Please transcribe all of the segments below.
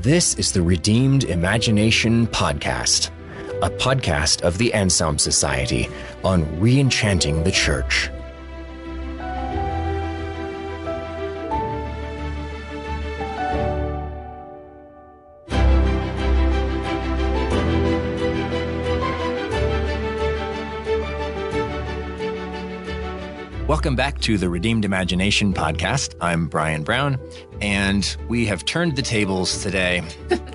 This is the Redeemed Imagination Podcast, a podcast of the Anselm Society on re-enchanting the church. Welcome back to the Redeemed Imagination Podcast. I'm Brian Brown, and we have turned the tables today.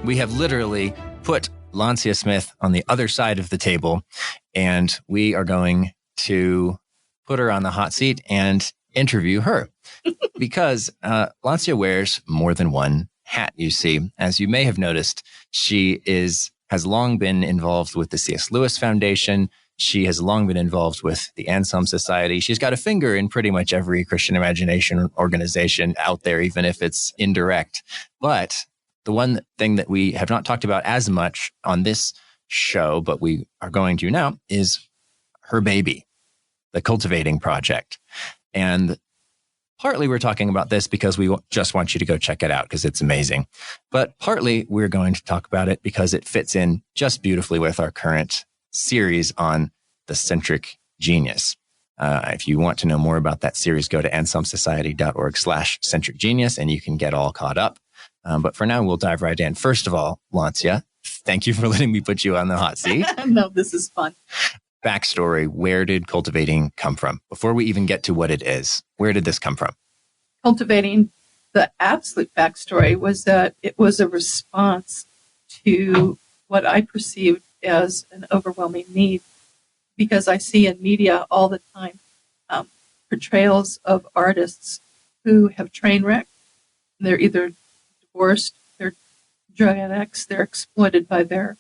We have literally put Lancia Smith on the other side of the table, and we are going to put her on the hot seat and interview her because Lancia wears more than one hat, you see. As you may have noticed, she has long been involved with the C.S. Lewis Foundation. She has long been involved with the Anselm Society. She's got a finger in pretty much every Christian imagination organization out there, even if it's indirect. But the one thing that we have not talked about as much on this show, but we are going to now, is her baby, the Cultivating Project. And partly we're talking about this because we just want you to go check it out because it's amazing. But partly we're going to talk about it because it fits in just beautifully with our current series on the Centric genius. If you want to know more about that series, go to anselmsociety.org/centricgenius and you can get all caught up. But for now, we'll dive right in. First of all, Lancia, thank you for letting me put you on the hot seat. No, this is fun. Backstory, where did Cultivating come from? Before we even get to what it is, where did this come from? Cultivating, the absolute backstory was that it was a response to what I perceived as an overwhelming need, because I see in media all the time portrayals of artists who have train wrecked. They're either divorced, they're drug addicts, they're exploited by their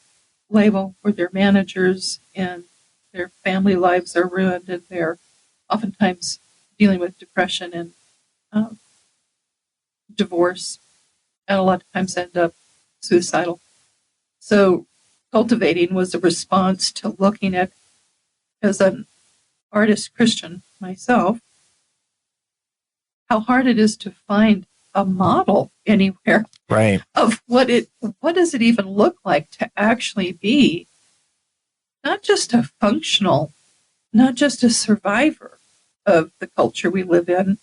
label or their managers, and their family lives are ruined, and they're oftentimes dealing with depression and divorce, and a lot of times end up suicidal. So Cultivating was a response to looking at, as an artist Christian myself, how hard it is to find a model anywhere, right, of what does it even look like to actually be not just a functional, not just a survivor of the culture we live in.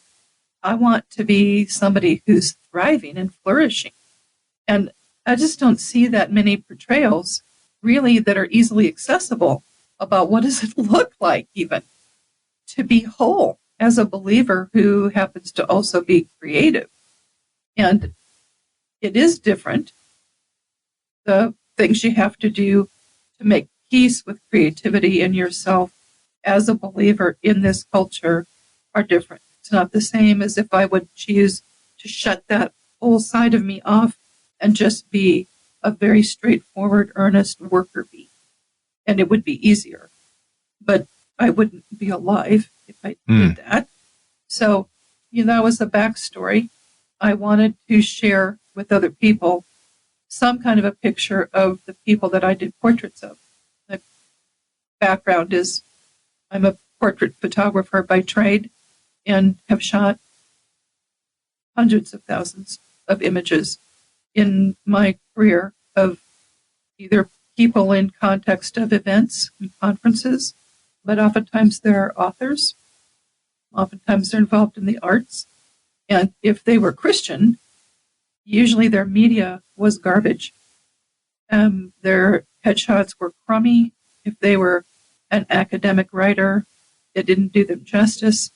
I want to be somebody who's thriving and flourishing. And I just don't see that many portrayals really that are easily accessible about what does it look like even to be whole as a believer who happens to also be creative. And it is different. The things you have to do to make peace with creativity in yourself as a believer in this culture are different. It's not the same as if I would choose to shut that whole side of me off and just be a very straightforward, earnest worker bee. And it would be easier. But I wouldn't be alive if I did that. So, that was the backstory. I wanted to share with other people some kind of a picture of the people that I did portraits of. The background is I'm a portrait photographer by trade and have shot hundreds of thousands of images in my career of either people in context of events and conferences, but oftentimes they're authors. Oftentimes they're involved in the arts. And if they were Christian, usually their media was garbage. Their headshots were crummy. If they were an academic writer, it didn't do them justice.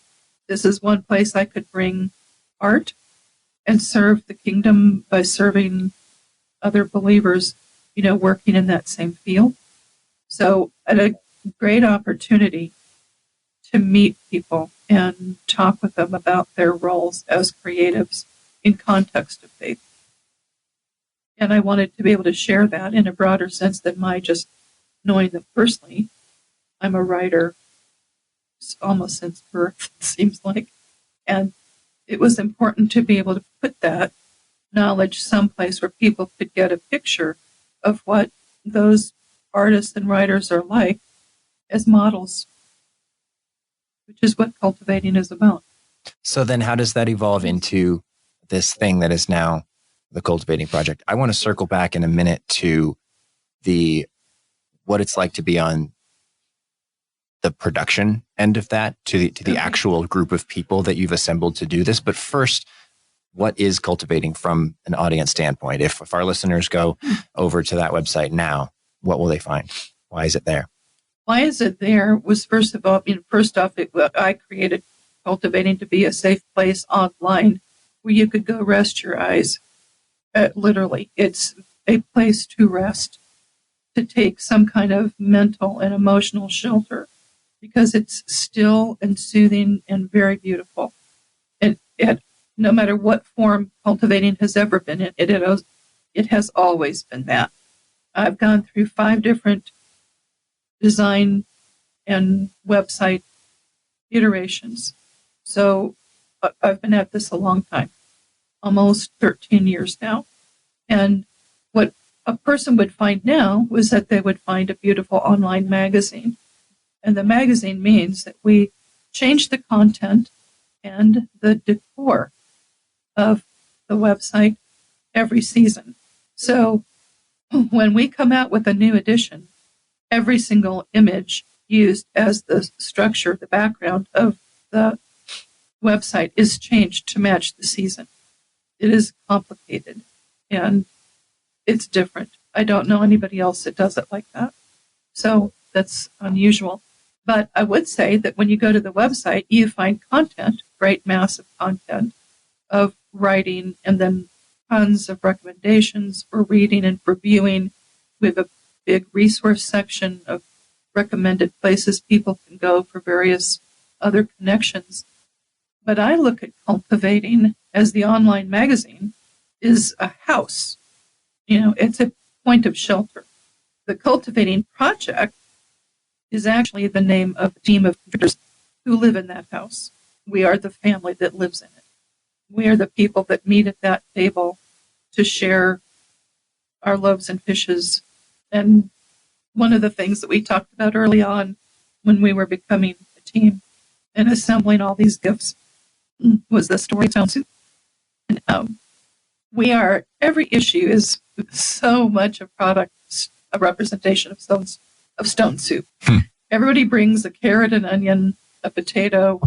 This is one place I could bring art and serve the kingdom by serving other believers, working in that same field. So I had a great opportunity to meet people and talk with them about their roles as creatives in context of faith. And I wanted to be able to share that in a broader sense than my just knowing them personally. I'm a writer almost since birth, it seems like. And it was important to be able to put that knowledge someplace where people could get a picture of what those artists and writers are like as models, which is what Cultivating is about. So then how does that evolve into this thing that is now the Cultivating Project. I want to circle back in a minute to what it's like to be on the production end of that, to the actual group of people that you've assembled to do this. But first, what is Cultivating from an audience standpoint? If our listeners go over to that website now, what will they find? Why is it there? Why is it there was, first off, I created Cultivating to be a safe place online where you could go rest your eyes. Literally, it's a place to rest, to take some kind of mental and emotional shelter, because it's still and soothing and very beautiful. And no matter what form Cultivating has ever been in, it has always been that. I've gone through 5 different design and website iterations. So I've been at this a long time, almost 13 years now. And what a person would find now was that they would find a beautiful online magazine. And the magazine means that we change the content and the decor of the website every season. So when we come out with a new edition, every single image used as the structure, the background of the website is changed to match the season. It is complicated and it's different. I don't know anybody else that does it like that. So that's unusual. But I would say that when you go to the website, you find content, great massive content of writing, and then tons of recommendations for reading and for viewing. We have a big resource section of recommended places people can go for various other connections. But I look at Cultivating as the online magazine is a house. It's a point of shelter. The Cultivating Project is actually the name of a team of contributors who live in that house. We are the family that lives in it. We are the people that meet at that table to share our loaves and fishes. And one of the things that we talked about early on when we were becoming a team and assembling all these gifts was the story of Stone Soup. And, every issue is so much a representation of Stone Soup. Everybody brings a carrot, an onion, a potato.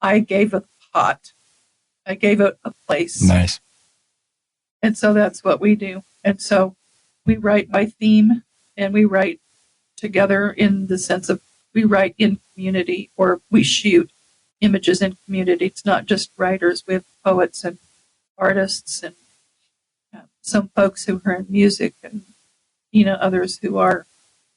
I gave a pot. I gave it a place. Nice. And so that's what we do. And so we write by theme, and we write together in the sense of we write in community, or we shoot images in community. It's not just writers. We have poets and artists and some folks who are in music and, others who are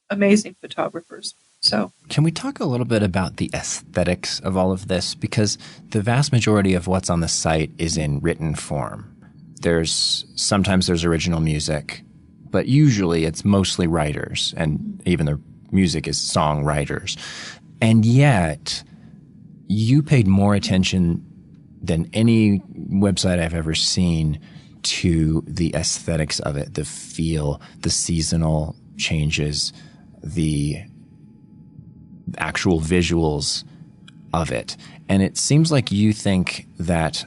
amazing photographers. So, can we talk a little bit about the aesthetics of all of this? Because the vast majority of what's on the site is in written form. Sometimes there's original music, but usually it's mostly writers, and even the music is songwriters. And yet, you paid more attention than any website I've ever seen to the aesthetics of it, the feel, the seasonal changes, the actual visuals of it. And it seems like you think that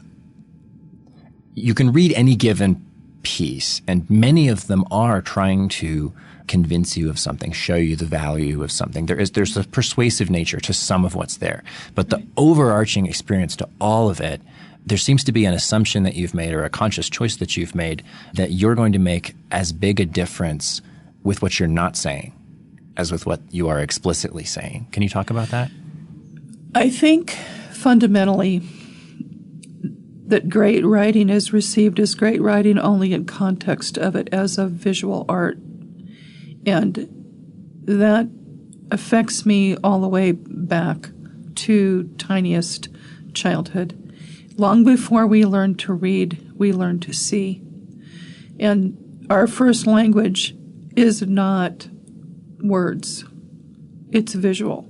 you can read any given piece, and many of them are trying to convince you of something, show you the value of something. There's a persuasive nature to some of what's there, but the overarching experience to all of it, there seems to be an assumption that you've made, or a conscious choice that you've made, that you're going to make as big a difference with what you're not saying as with what you are explicitly saying. Can you talk about that? I think fundamentally that great writing is received as great writing only in context of it as a visual art. And that affects me all the way back to tiniest childhood. Long before we learned to read, we learned to see. And our first language is not words. It's visual.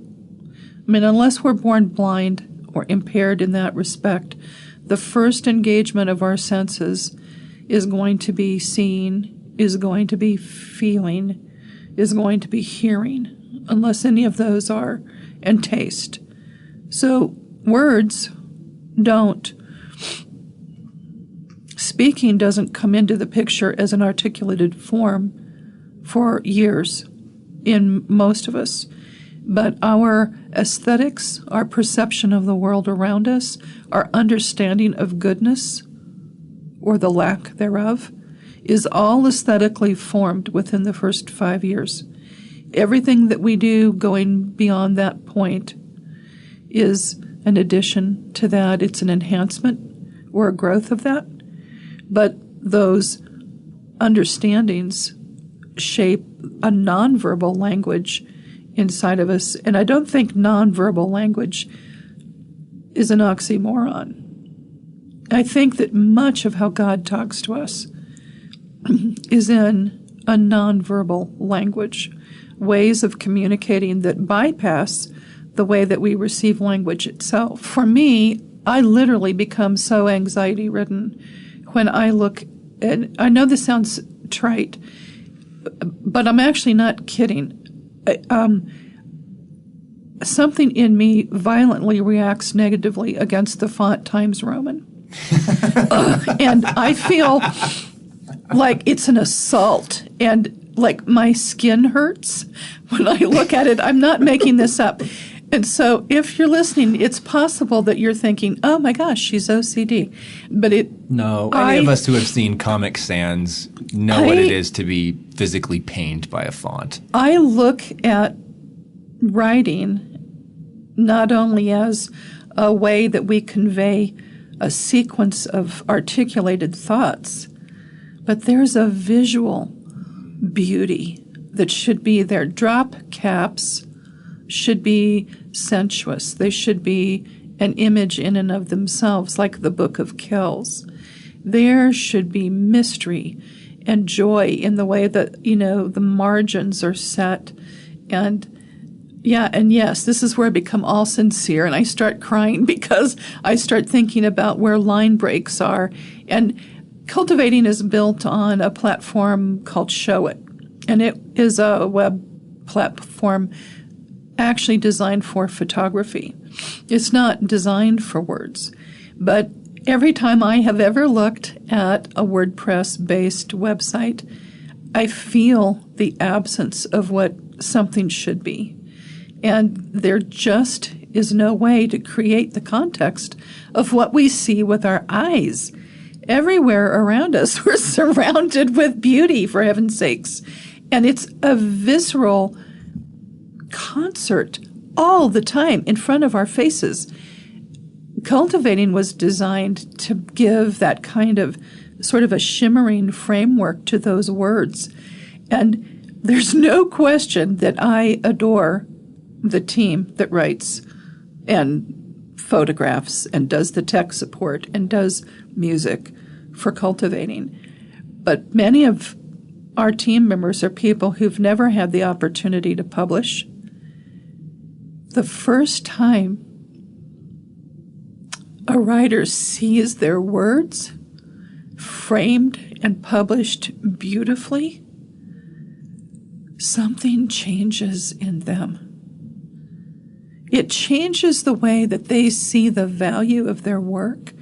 I mean, unless we're born blind or impaired in that respect, the first engagement of our senses is going to be seeing, is going to be feeling, is going to be hearing, unless any of those are, and taste. So words don't speaking doesn't come into the picture as an articulated form for years in most of us. But our aesthetics, our perception of the world around us, our understanding of goodness, or the lack thereof, is all aesthetically formed within the first 5 years. Everything that we do going beyond that point is an addition to that. It's an enhancement or a growth of that. But those understandings shape a nonverbal language inside of us. And I don't think nonverbal language is an oxymoron. I think that much of how God talks to us is in a nonverbal language, ways of communicating that bypass the way that we receive language itself. For me, I literally become so anxiety-ridden when I look, and I know this sounds trite, but I'm actually not kidding. Something in me violently reacts negatively against the font Times Roman. And I feel like it's an assault, and like my skin hurts when I look at it. I'm not making this up. And so if you're listening, it's possible that you're thinking, oh my gosh, she's OCD. But any of us who have seen Comic Sans know what it is to be physically pained by a font. I look at writing not only as a way that we convey a sequence of articulated thoughts, but there's a visual beauty that should be there. Drop caps should be sensuous. They should be an image in and of themselves, like the Book of Kells. There should be mystery and joy in the way that, the margins are set. And yes, this is where I become all sincere and I start crying because I start thinking about where line breaks are. And Cultivating is built on a platform called Show It. And it is a web platform actually designed for photography. It's not designed for words. But every time I have ever looked at a WordPress-based website, I feel the absence of what something should be. And there just is no way to create the context of what we see with our eyes. Everywhere around us, we're surrounded with beauty, for heaven's sakes. And it's a visceral concert all the time in front of our faces. Cultivating was designed to give that kind of sort of a shimmering framework to those words. And there's no question that I adore the team that writes and photographs and does the tech support and does music for Cultivating. But many of our team members are people who've never had the opportunity to publish. The first time a writer sees their words framed and published beautifully, something changes in them. It changes the way that they see the value of their work,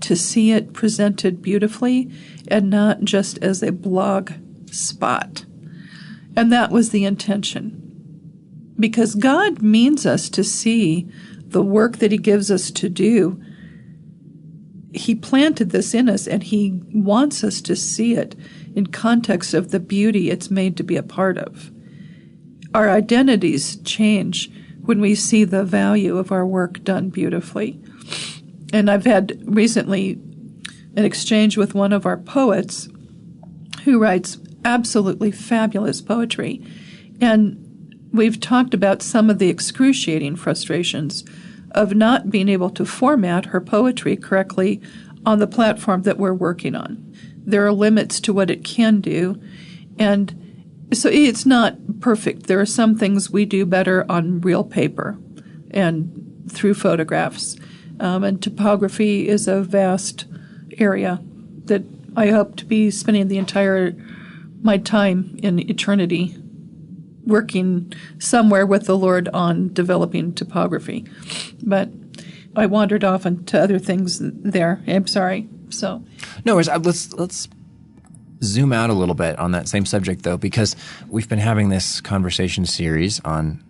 to see it presented beautifully and not just as a blog spot. And that was the intention. Because God means us to see the work that He gives us to do. He planted this in us, and He wants us to see it in context of the beauty it's made to be a part of. Our identities change when we see the value of our work done beautifully. And I've had recently an exchange with one of our poets who writes absolutely fabulous poetry. And we've talked about some of the excruciating frustrations of not being able to format her poetry correctly on the platform that we're working on. There are limits to what it can do, and so it's not perfect. There are some things we do better on real paper and through photographs. And topography is a vast area that I hope to be spending my time in eternity working somewhere with the Lord on developing topography. But I wandered off into other things there. I'm sorry. So, no worries. Let's zoom out a little bit on that same subject, though, because we've been having this conversation series on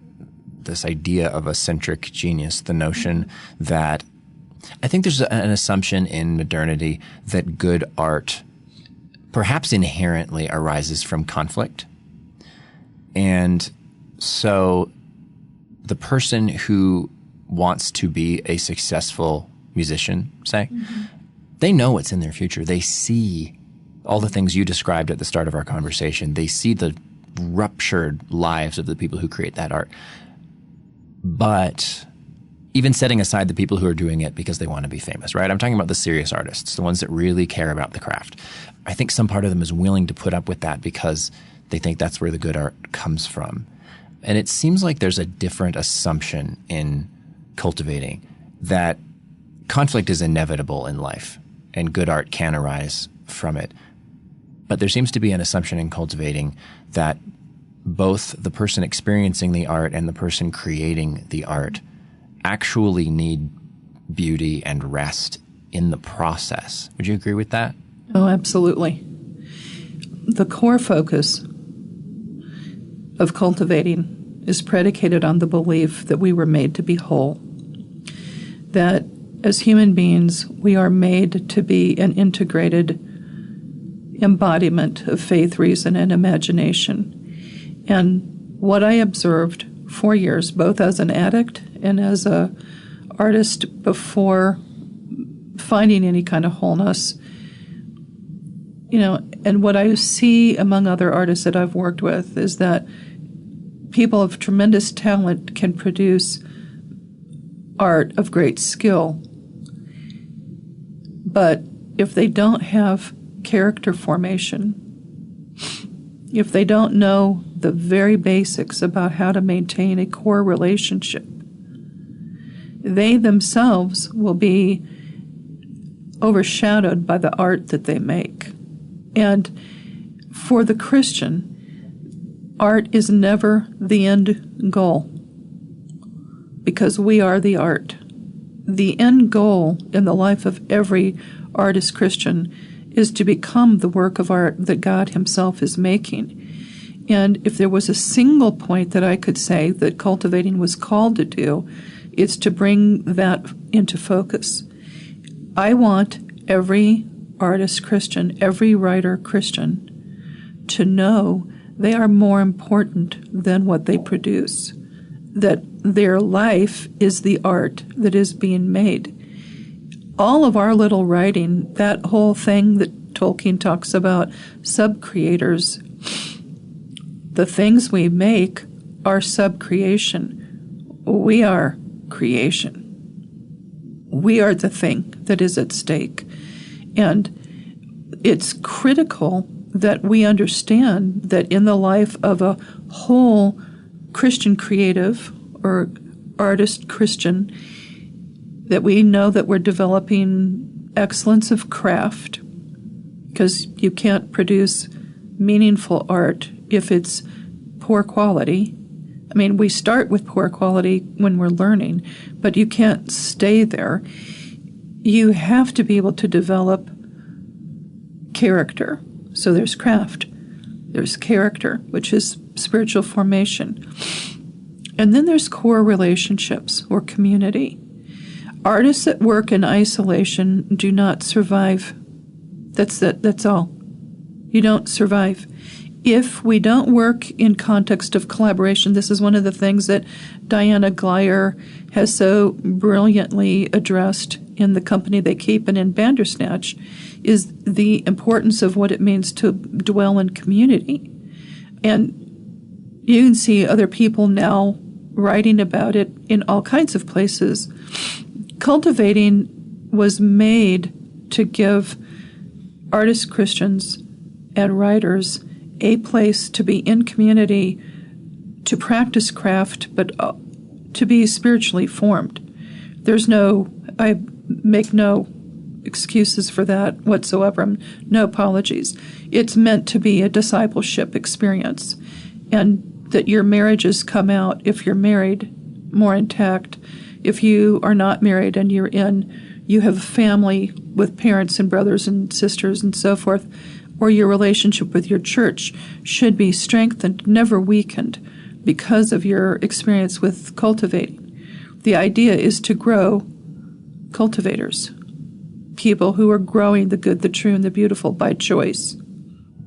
this idea of a centric genius, the notion that I think there's an assumption in modernity that good art perhaps inherently arises from conflict. And so the person who wants to be a successful musician, say, they know what's in their future. They see all the things you described at the start of our conversation. They see the ruptured lives of the people who create that art. But even setting aside the people who are doing it because they want to be famous, right? I'm talking about the serious artists, the ones that really care about the craft. I think some part of them is willing to put up with that because they think that's where the good art comes from. And it seems like there's a different assumption in cultivating that conflict is inevitable in life and good art can arise from it. But there seems to be an assumption in cultivating that both the person experiencing the art and the person creating the art actually need beauty and rest in the process. Would you agree with that? Oh, absolutely. The core focus of cultivating is predicated on the belief that we were made to be whole, that as human beings, we are made to be an integrated embodiment of faith, reason, and imagination. And what I observed for years, both as an addict and as an artist before finding any kind of wholeness, and what I see among other artists that I've worked with is that people of tremendous talent can produce art of great skill. But if they don't have character formation, if they don't know the very basics about how to maintain a core relationship, they themselves will be overshadowed by the art that they make. And for the Christian, art is never the end goal because we are the art. The end goal in the life of every artist Christian is to become the work of art that God himself is making. And if there was a single point that I could say that cultivating was called to do, it's to bring that into focus. I want every artist Christian, every writer Christian, to know they are more important than what they produce, that their life is the art that is being made. All of our little writing, that whole thing that Tolkien talks about, sub-creators, the things we make are sub-creation. We are creation. We are the thing that is at stake. And it's critical that we understand that in the life of a whole Christian creative or artist Christian, that we know that we're developing excellence of craft, because you can't produce meaningful art if it's poor quality. I mean, we start with poor quality when we're learning, but you can't stay there. You have to be able to develop character. So there's craft, there's character, which is spiritual formation. And then there's core relationships or community. Artists that work in isolation do not survive. That's all. You don't survive. If we don't work in context of collaboration, this is one of the things that Diana Glyer has so brilliantly addressed in The Company They Keep and in Bandersnatch, is the importance of what it means to dwell in community. And you can see other people now writing about it in all kinds of places. Cultivating was made to give artists, Christians, and writers a place to be in community, to practice craft, but to be spiritually formed. I make no excuses for that whatsoever, no apologies. It's meant to be a discipleship experience, and that your marriages come out, if you're married, more intact. If you are not married and you have a family with parents and brothers and sisters and so forth, or your relationship with your church should be strengthened, never weakened, because of your experience with cultivating. The idea is to grow cultivators, people who are growing the good, the true, and the beautiful by choice.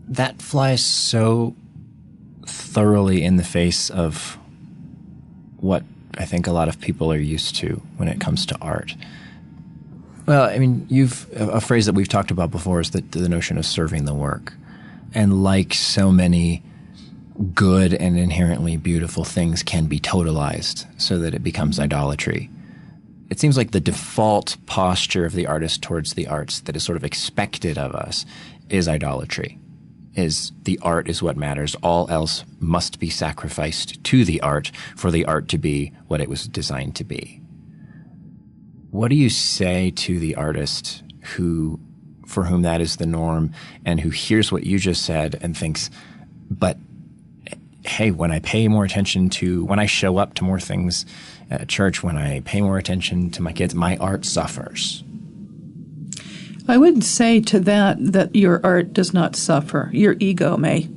That flies so thoroughly in the face of what I think a lot of people are used to when it comes to art. Well, I mean, a phrase that we've talked about before is the notion of serving the work. And like so many good and inherently beautiful things can be totalized so that it becomes idolatry. It seems like the default posture of the artist towards the arts that is sort of expected of us is idolatry. Is the art is what matters. All else must be sacrificed to the art for the art to be what it was designed to be. What do you say to the artist for whom that is the norm and who hears what you just said and thinks, but hey, when I show up to more things at church, when I pay more attention to my kids, my art suffers? I would say to that your art does not suffer. Your ego may.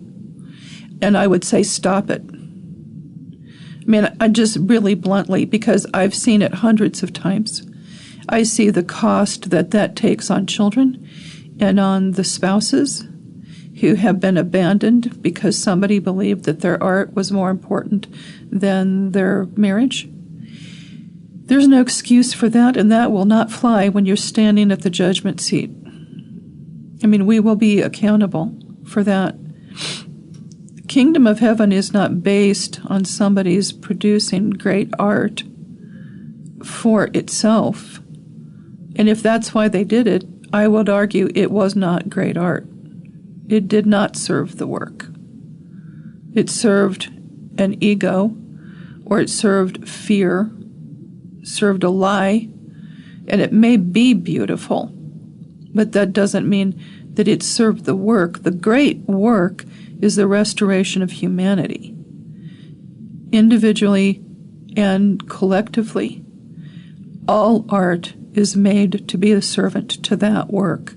And I would say stop it. I mean, I just really bluntly, because I've seen it hundreds of times. I see the cost that takes on children and on the spouses who have been abandoned because somebody believed that their art was more important than their marriage. There's no excuse for that, and that will not fly when you're standing at the judgment seat. I mean, we will be accountable for that. The kingdom of heaven is not based on somebody's producing great art for itself. And if that's why they did it, I would argue it was not great art. It did not serve the work. It served an ego, or it served fear, served a lie, and it may be beautiful, but that doesn't mean that it served the work. The great work is the restoration of humanity, individually and collectively. All art is made to be a servant to that work.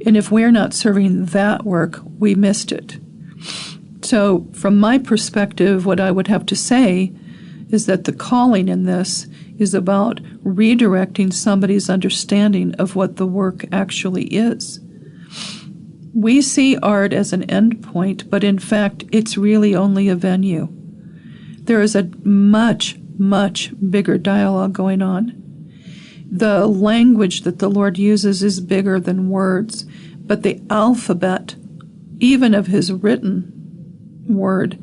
And if we're not serving that work, we missed it. So from my perspective, what I would have to say is that the calling in this is about redirecting somebody's understanding of what the work actually is. We see art as an end point, but in fact, it's really only a venue. There is a much, much bigger dialogue going on. The language that the Lord uses is bigger than words, but the alphabet, even of his written word,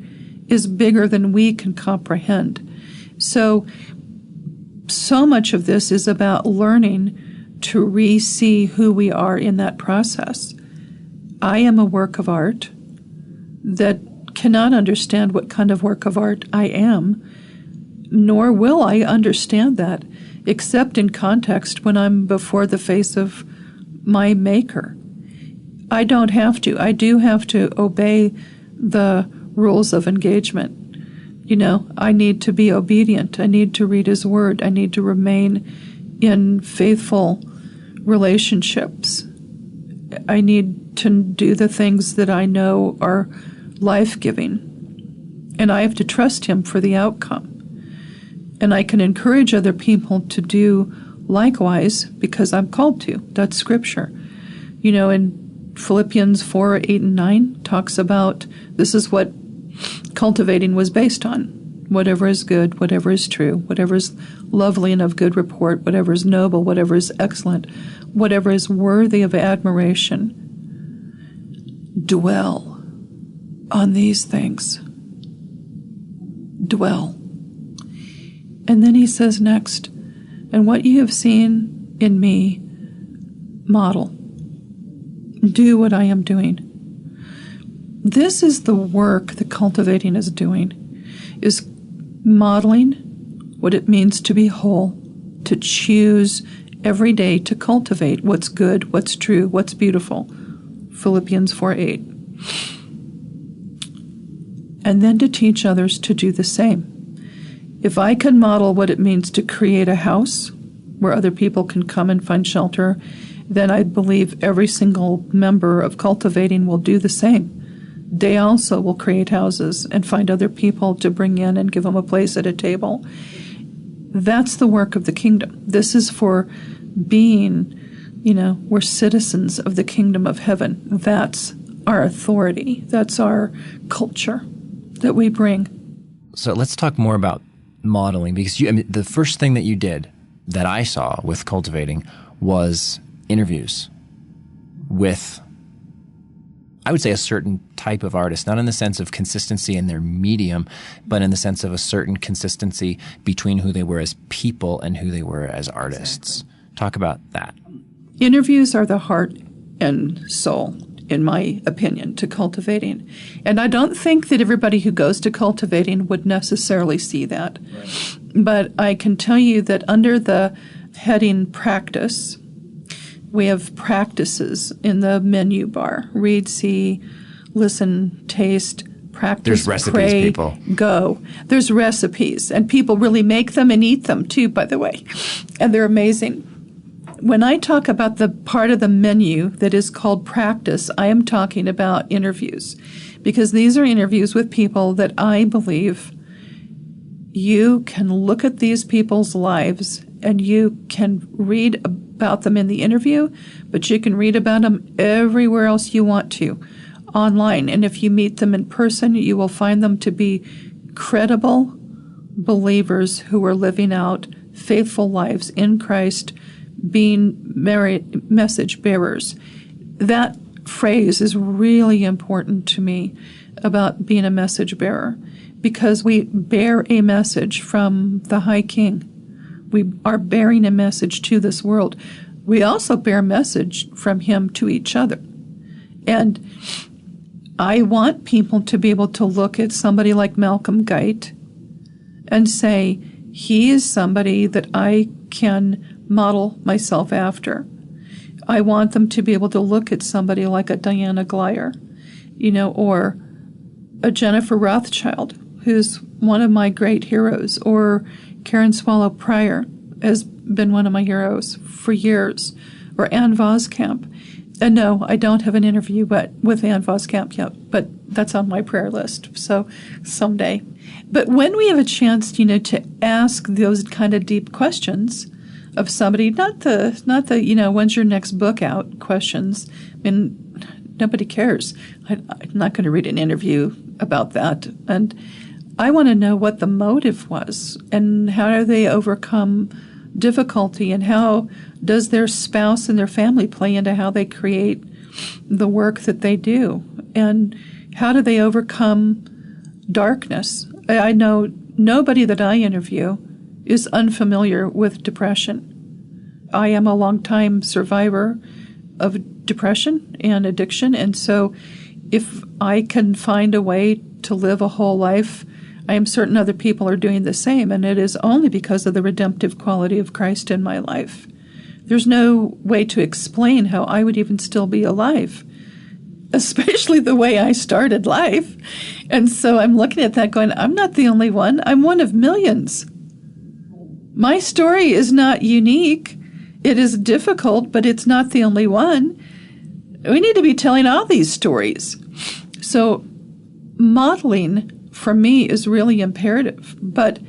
is bigger than we can comprehend. So much of this is about learning to re-see who we are in that process. I am a work of art that cannot understand what kind of work of art I am, nor will I understand that except in context when I'm before the face of my Maker. I don't have to. I do have to obey the rules of engagement. You know, I need to be obedient. I need to read his word. I need to remain in faithful relationships. I need to do the things that I know are life-giving. And I have to trust him for the outcome. And I can encourage other people to do likewise because I'm called to. That's Scripture. You know, in Philippians 4, 8, and 9 talks about this is what cultivating was based on. Whatever is good, whatever is true, whatever is lovely and of good report, whatever is noble, whatever is excellent, whatever is worthy of admiration, dwell on these things. Dwell. And then he says next, and what you have seen in me, model. Do what I am doing. This is the work that cultivating is doing, is modeling what it means to be whole, to choose every day to cultivate what's good, what's true, what's beautiful. Philippians 4:8. And then to teach others to do the same. If I can model what it means to create a house where other people can come and find shelter, then I believe every single member of Cultivating will do the same. They also will create houses and find other people to bring in and give them a place at a table. That's the work of the kingdom. This is for being, we're citizens of the kingdom of heaven. That's our authority. That's our culture that we bring. So let's talk more about modeling, because the first thing that you did that I saw with Cultivating was interviews with, I would say, a certain type of artist, not in the sense of consistency in their medium, but in the sense of a certain consistency between who they were as people and who they were as artists. Exactly. Talk about that. Interviews are the heart and soul, in my opinion, to Cultivating. And I don't think that everybody who goes to Cultivating would necessarily see that. Right. But I can tell you that under the heading practice, we have practices in the menu bar. Read, see, listen, taste, practice, There's recipes, pray, people. Go. There's recipes, and people really make them and eat them too, by the way. And they're amazing. When I talk about the part of the menu that is called practice, I am talking about interviews, because these are interviews with people that I believe you can look at these people's lives and you can read about them in the interview, but you can read about them everywhere else you want to online. And if you meet them in person, you will find them to be credible believers who are living out faithful lives in Christ, being message bearers. That phrase is really important to me about being a message bearer, because we bear a message from the High King. We are bearing a message to this world. We also bear a message from him to each other. And I want people to be able to look at somebody like Malcolm Guite and say, he is somebody that I can model myself after. I want them to be able to look at somebody like a Diana Glyer, or a Jennifer Rothschild, who's one of my great heroes, or Karen Swallow Pryor has been one of my heroes for years, or Ann Voskamp. And no, I don't have an interview with Ann Voskamp yet, but that's on my prayer list, so someday. But when we have a chance, to ask those kind of deep questions of somebody, not the when's your next book out questions. I mean, nobody cares. I'm not going to read an interview about that. And I want to know what the motive was and how do they overcome difficulty, and how does their spouse and their family play into how they create the work that they do, and how do they overcome darkness. I know nobody that I interview is unfamiliar with depression. I am a longtime survivor of depression and addiction, and so if I can find a way to live a whole life, I am certain other people are doing the same, and it is only because of the redemptive quality of Christ in my life. There's no way to explain how I would even still be alive, especially the way I started life. And so I'm looking at that going, I'm not the only one. I'm one of millions. My story is not unique. It is difficult, but it's not the only one. We need to be telling all these stories. So modeling for me is really imperative, but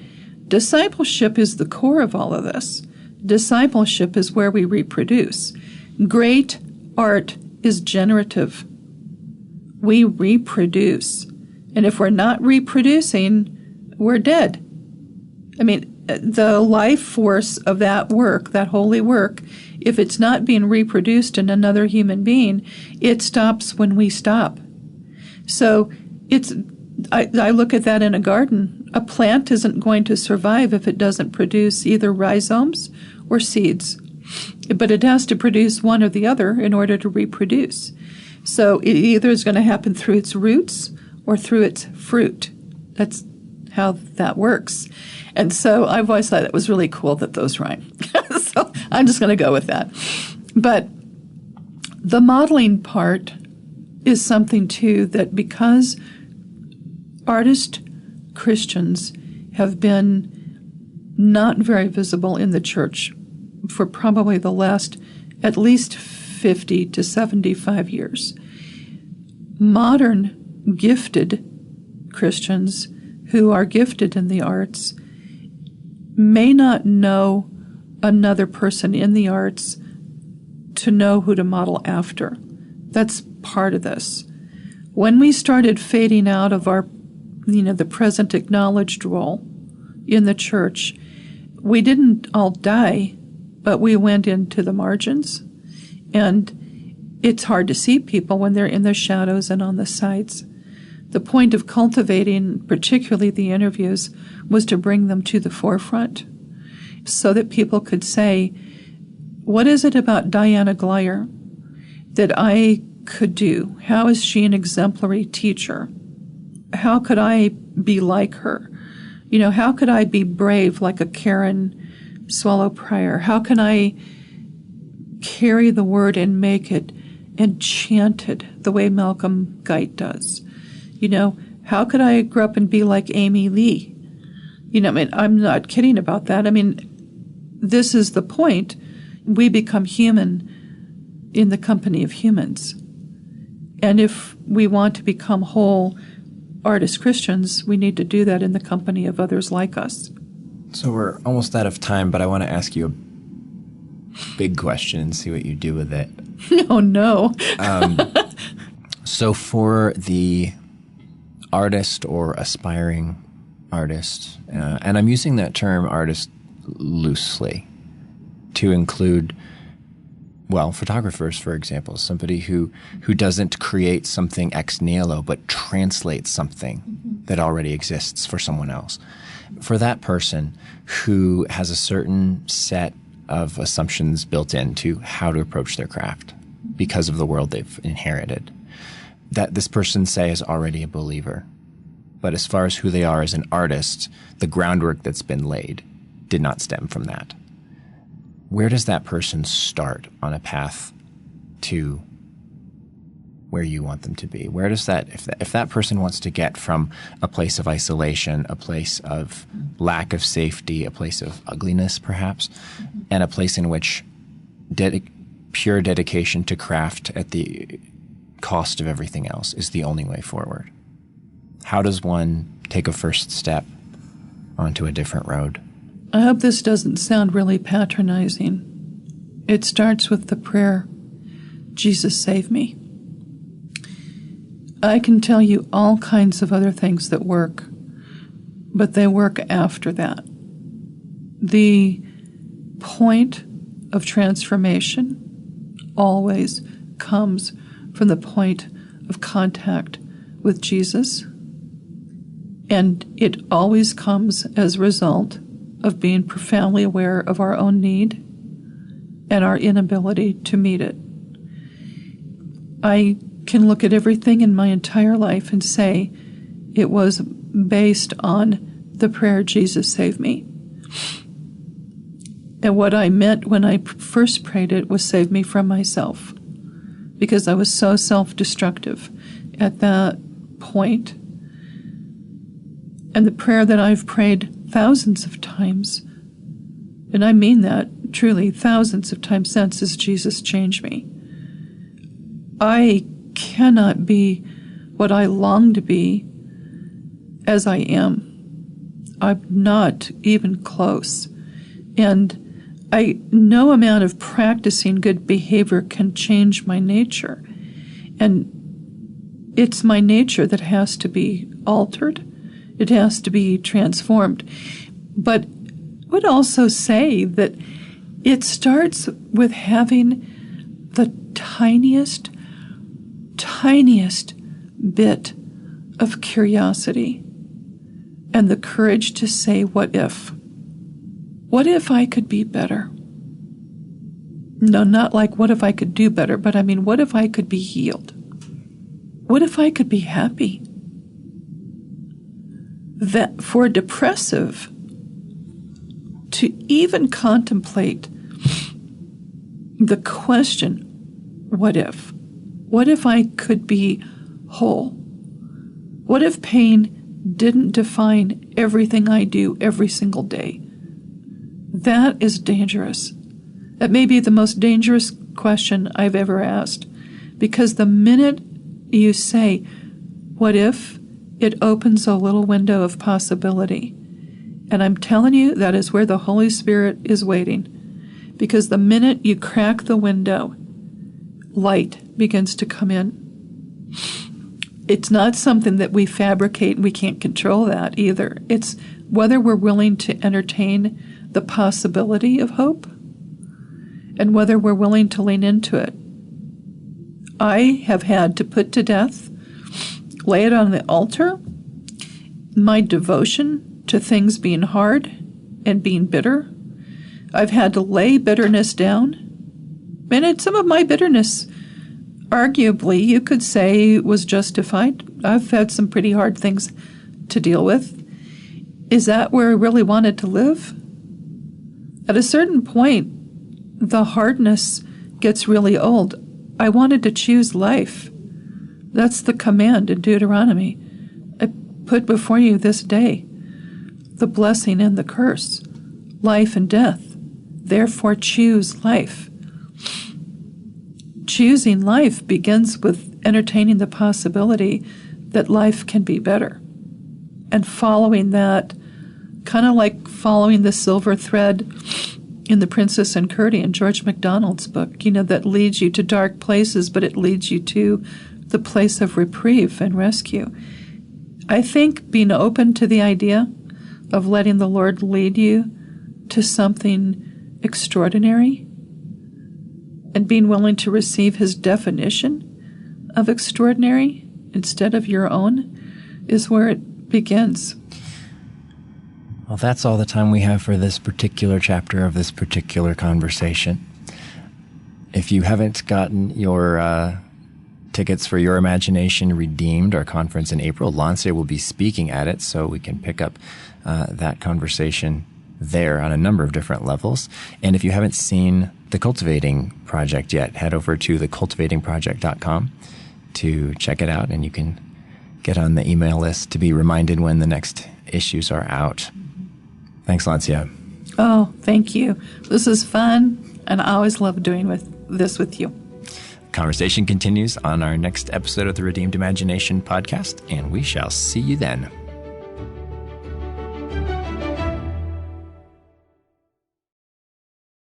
discipleship is the core of all of this. Discipleship is where we reproduce. Great art is generative. We reproduce. And if we're not reproducing, we're dead. I mean, the life force of that work, that holy work, if it's not being reproduced in another human being, it stops when we stop. So I look at that in a garden. A plant isn't going to survive if it doesn't produce either rhizomes or seeds. But it has to produce one or the other in order to reproduce. So it either is going to happen through its roots or through its fruit. That's how that works. And so I've always thought it was really cool that those rhyme. So I'm just going to go with that. But the modeling part is something, too, that because artist Christians have been not very visible in the church for probably the last at least 50 to 75 years. Modern gifted Christians who are gifted in the arts may not know another person in the arts to know who to model after. That's part of this. When we started fading out of our, the present acknowledged role in the church, we didn't all die, but we went into the margins. And it's hard to see people when they're in the shadows and on the sides. The point of cultivating, particularly the interviews, was to bring them to the forefront so that people could say, what is it about Diana Glyer that I could do? How is she an exemplary teacher? How could I be like her? How could I be brave like a Karen Swallow Prior? How can I carry the word and make it enchanted the way Malcolm Guite does? How could I grow up and be like Amy Lee? I'm not kidding about that. This is the point. We become human in the company of humans. And if we want to become whole artist Christians, we need to do that in the company of others like us. So we're almost out of time, but I want to ask you a big question and see what you do with it. Oh, no. So for the artist or aspiring artist, and I'm using that term artist loosely to include, photographers, for example, somebody who doesn't create something ex nihilo, but translates something that already exists for someone else. For that person who has a certain set of assumptions built into how to approach their craft because of the world they've inherited, that this person, say, is already a believer. But as far as who they are as an artist, the groundwork that's been laid did not stem from that. Where does that person start on a path to where you want them to be? Where does that, if that person wants to get from a place of isolation, a place of lack of safety, a place of ugliness perhaps, and a place in which pure dedication to craft at the cost of everything else is the only way forward? How does one take a first step onto a different road? I hope this doesn't sound really patronizing. It starts with the prayer, Jesus, save me. I can tell you all kinds of other things that work, but they work after that. The point of transformation always comes from the point of contact with Jesus, and it always comes as a result of being profoundly aware of our own need and our inability to meet it. I can look at everything in my entire life and say it was based on the prayer, Jesus, save me. And what I meant when I first prayed it was save me from myself, because I was so self-destructive at that point. And the prayer that I've prayed thousands of times, and I mean that truly thousands of times since, is Jesus, change me. I cannot be what I long to be as I am. I'm not even close. And no amount of practicing good behavior can change my nature. And it's my nature that has to be altered. It has to be transformed. But I would also say that it starts with having the tiniest bit of curiosity and the courage to say, what if? What if I could be better? No, not like what if I could do better, but I mean, what if I could be healed? What if I could be happy? That for a depressive to even contemplate the question, what if? What if I could be whole? What if pain didn't define everything I do every single day? That is dangerous. That may be the most dangerous question I've ever asked. Because the minute you say, what if, it opens a little window of possibility. And I'm telling you, that is where the Holy Spirit is waiting. Because the minute you crack the window, light begins to come in. It's not something that we fabricate, and we can't control that either. It's whether we're willing to entertain the possibility of hope and whether we're willing to lean into it. I have had to put to death, lay it on the altar, my devotion to things being hard and being bitter. I've had to lay bitterness down. And some of my bitterness, arguably, you could say, was justified. I've had some pretty hard things to deal with. Is that where I really wanted to live? At a certain point, the hardness gets really old. I wanted to choose life. That's the command in Deuteronomy. I put before you this day the blessing and the curse, life and death. Therefore, choose life. Choosing life begins with entertaining the possibility that life can be better. And following that, kind of like following the silver thread in The Princess and Curdie in George MacDonald's book, that leads you to dark places, but it leads you to the place of reprieve and rescue. I think being open to the idea of letting the Lord lead you to something extraordinary and being willing to receive his definition of extraordinary instead of your own is where it begins. Well, that's all the time we have for this particular chapter of this particular conversation. If you haven't gotten your tickets for Your Imagination Redeemed, our conference in April, Lancia will be speaking at it, so we can pick up that conversation there on a number of different levels. And if you haven't seen the Cultivating Project yet, head over to thecultivatingproject.com to check it out, and you can get on the email list to be reminded when the next issues are out. Thanks, Lancia. Oh, thank you. This is fun, and I always love doing this with you. Conversation continues on our next episode of the Redeemed Imagination podcast, and we shall see you then.